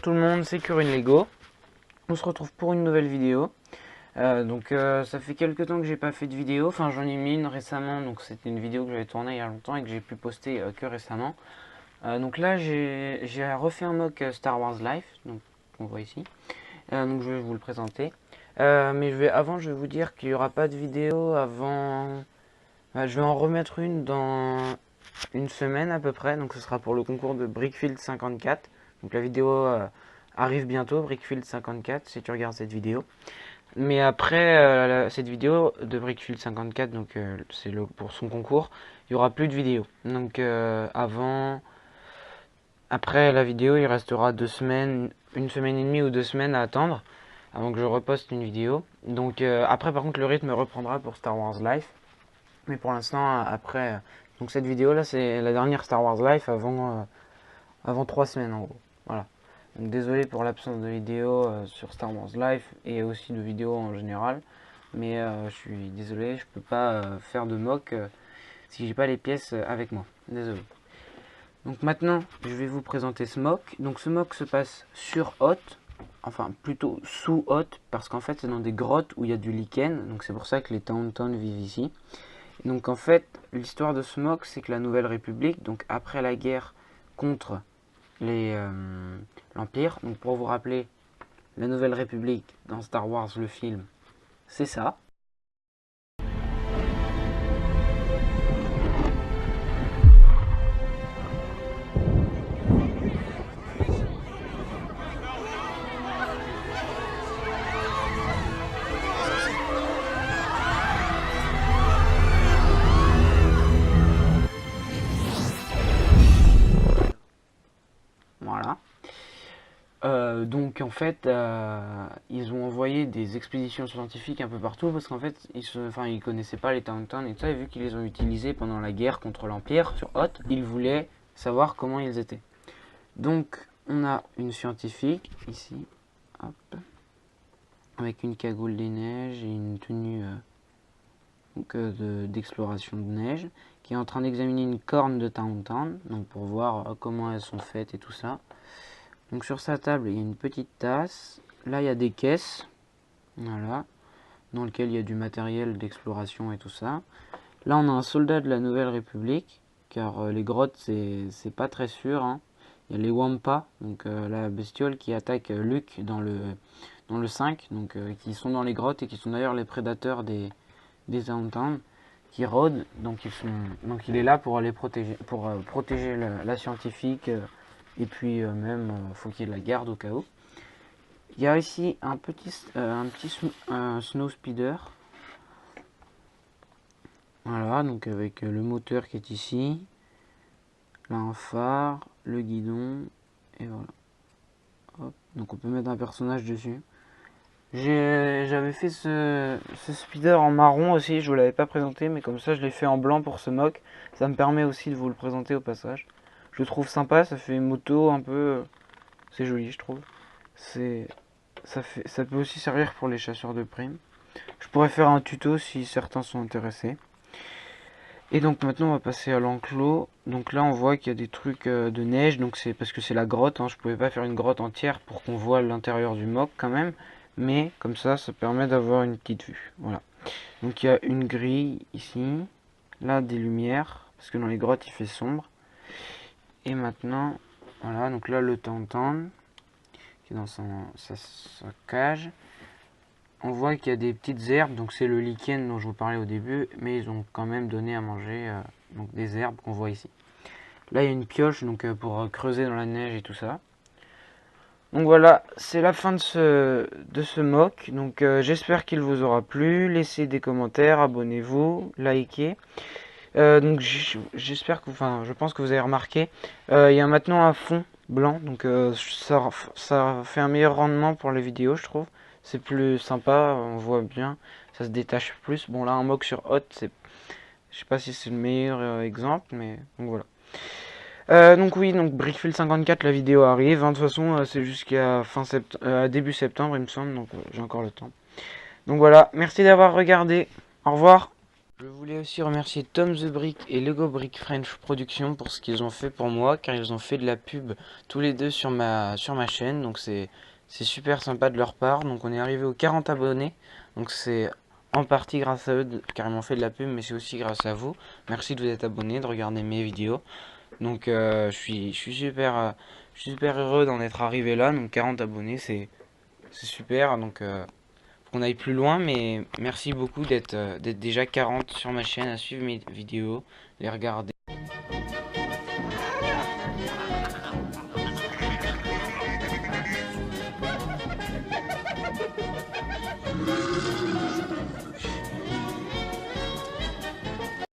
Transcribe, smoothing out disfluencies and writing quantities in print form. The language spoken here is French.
tout le monde, c'est Kurin Lego. On se retrouve pour une nouvelle vidéo. Ça fait quelques temps que j'ai pas fait de vidéo, enfin j'en ai mis une récemment, donc c'était une vidéo que j'avais tournée il y a longtemps et que j'ai pu poster que récemment. Donc là j'ai refait un mock Star Wars Life, donc qu'on voit ici. Donc je vais vous le présenter. Avant je vais vous dire qu'il n'y aura pas de vidéo avant... je vais en remettre une dans une semaine à peu près, donc ce sera pour le concours de Brickfield 54. Donc la vidéo arrive bientôt, Brickfield 54, si tu regardes cette vidéo. Mais après cette vidéo de Brickfield 54, donc c'est pour son concours, il n'y aura plus de vidéo. Donc après la vidéo, il restera 2 semaines, une semaine et demie ou 2 semaines à attendre avant que je reposte une vidéo. Donc après par contre le rythme reprendra pour Star Wars Life. Mais pour l'instant après, donc cette vidéo là c'est la dernière Star Wars Life avant 3 semaines en gros. Voilà. Donc désolé pour l'absence de vidéo sur Star Wars Life et aussi de vidéos en général. Mais je suis désolé, je peux pas faire de mock si j'ai pas les pièces avec moi. Désolé. Donc maintenant, je vais vous présenter ce mock. Donc ce mock se passe sur Hoth, enfin plutôt sous Hoth, parce qu'en fait c'est dans des grottes où il y a du lichen. Donc c'est pour ça que les Tauntaun vivent ici. Et donc en fait, l'histoire de ce mock, c'est que la Nouvelle République, donc après la guerre contre l'Empire, donc pour vous rappeler, la Nouvelle République dans Star Wars le film, c'est ça. Voilà. Donc en fait, ils ont envoyé des expéditions scientifiques un peu partout parce qu'en fait, ils connaissaient pas les Tauntaun et tout ça, et vu qu'ils les ont utilisés pendant la guerre contre l'Empire sur Hoth, ils voulaient savoir comment ils étaient. Donc on a une scientifique ici, hop, avec une cagoule des neiges et une tenue d'exploration de neige, qui est en train d'examiner une corne de Tauntaun, donc pour voir comment elles sont faites et tout ça. Donc sur sa table, il y a une petite tasse. Là, il y a des caisses, voilà, dans lesquelles il y a du matériel d'exploration et tout ça. Là, on a un soldat de la Nouvelle République, car les grottes, c'est pas très sûr. Hein. Il y a les Wampa, donc la bestiole qui attaque Luke dans le 5, donc qui sont dans les grottes et qui sont d'ailleurs les prédateurs des Tauntaun, qui rôdent. Donc il est là pour les protéger, protéger la scientifique. Et puis même, faut qu'il la garde au cas où. Il y a ici un petit snow speeder. Voilà, donc avec le moteur qui est ici. Là un phare, le guidon, et voilà. Hop. Donc on peut mettre un personnage dessus. J'avais fait ce speeder en marron aussi, je vous l'avais pas présenté, mais comme ça je l'ai fait en blanc pour ce mock. Ça me permet aussi de vous le présenter au passage. Je le trouve sympa, ça fait une moto un peu... C'est joli, je trouve. Ça peut aussi servir pour les chasseurs de primes. Je pourrais faire un tuto si certains sont intéressés. Et donc maintenant on va passer à l'enclos. Donc là on voit qu'il y a des trucs de neige. Donc c'est parce que c'est la grotte. Hein. Je pouvais pas faire une grotte entière pour qu'on voit l'intérieur du mock quand même. Mais comme ça permet d'avoir une petite vue. Voilà. Donc il y a une grille ici. Là des lumières. Parce que dans les grottes il fait sombre. Et maintenant, voilà, donc là le Tauntaun qui est dans sa cage. On voit qu'il y a des petites herbes, donc c'est le lichen dont je vous parlais au début, mais ils ont quand même donné à manger donc des herbes qu'on voit ici. Là il y a une pioche donc pour creuser dans la neige et tout ça. Donc voilà, c'est la fin de ce mock. Donc j'espère qu'il vous aura plu. Laissez des commentaires, abonnez-vous, likez. Donc j'espère que, enfin, je pense que vous avez remarqué, il y a maintenant un fond blanc, donc ça fait un meilleur rendement pour les vidéos, je trouve. C'est plus sympa, on voit bien, ça se détache plus. Bon là, un mock sur Hoth, je sais pas si c'est le meilleur exemple, mais donc voilà. Donc oui, donc Brickfield 54, la vidéo arrive. Hein, de toute façon, c'est jusqu'à début septembre, il me semble, donc j'ai encore le temps. Donc voilà, merci d'avoir regardé. Au revoir. Je voulais aussi remercier Tom the Brick et Lego Brick French Production pour ce qu'ils ont fait pour moi, car ils ont fait de la pub tous les deux sur ma chaîne, donc c'est super sympa de leur part. Donc on est arrivé aux 40 abonnés, donc c'est en partie grâce à eux, car ils m'ont fait de la pub, mais c'est aussi grâce à vous. Merci de vous être abonné, de regarder mes vidéos. Donc je suis super heureux d'en être arrivé là, donc 40 abonnés, c'est super, donc qu'on aille plus loin, mais merci beaucoup d'être déjà 40 sur ma chaîne, à suivre mes vidéos, les regarder.